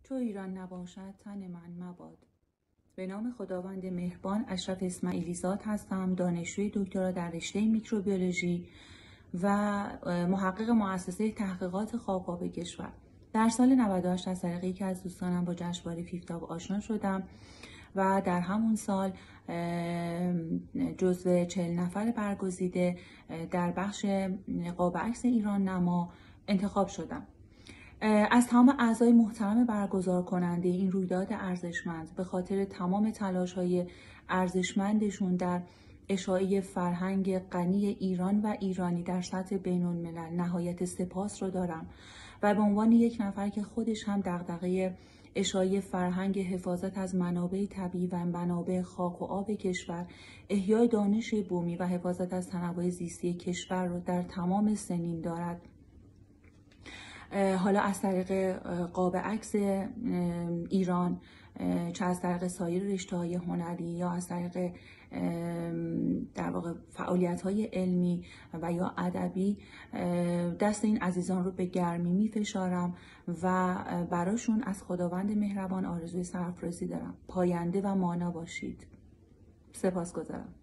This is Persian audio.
چو ایران نباشد تن من مباد. به نام خداوند مهربان. اشرف اسماعیلی زاد هستم، دانشجوی دکترا در رشته میکروبیولوژی و محقق مؤسسه تحقیقات خاک‌آب کشور. در سال 98 از طریق یکی از دوستانم با جشنواره فیفتاب آشنا شدم و در همون سال جزو 40 نفر برگزیده در بخش قاب عکس ایران نما انتخاب شدم. از تمام اعضای محترم برگزار کننده این رویداد ارزشمند به خاطر تمام تلاش‌های ارزشمندشون در اشاعه فرهنگ غنی ایران و ایرانی در سطح بین‌الملل نهایت سپاس رو دارم و به عنوان یک نفر که خودش هم دغدغه اشاعه فرهنگ حفاظت از منابع طبیعی و منابع خاک و آب کشور، احیای دانش بومی و حفاظت از تنوع زیستی کشور رو در تمام سنین دارد، حالا از طریق قاب عکس ایران، چه از طریق سایر رشته‌های هنری یا از طریق در واقع فعالیت‌های علمی و یا ادبی، دست این عزیزان رو به گرمی می‌فشارم و براشون از خداوند مهربان آرزوی سرافرازی دارم. پاینده و مانا باشید. سپاسگزارم.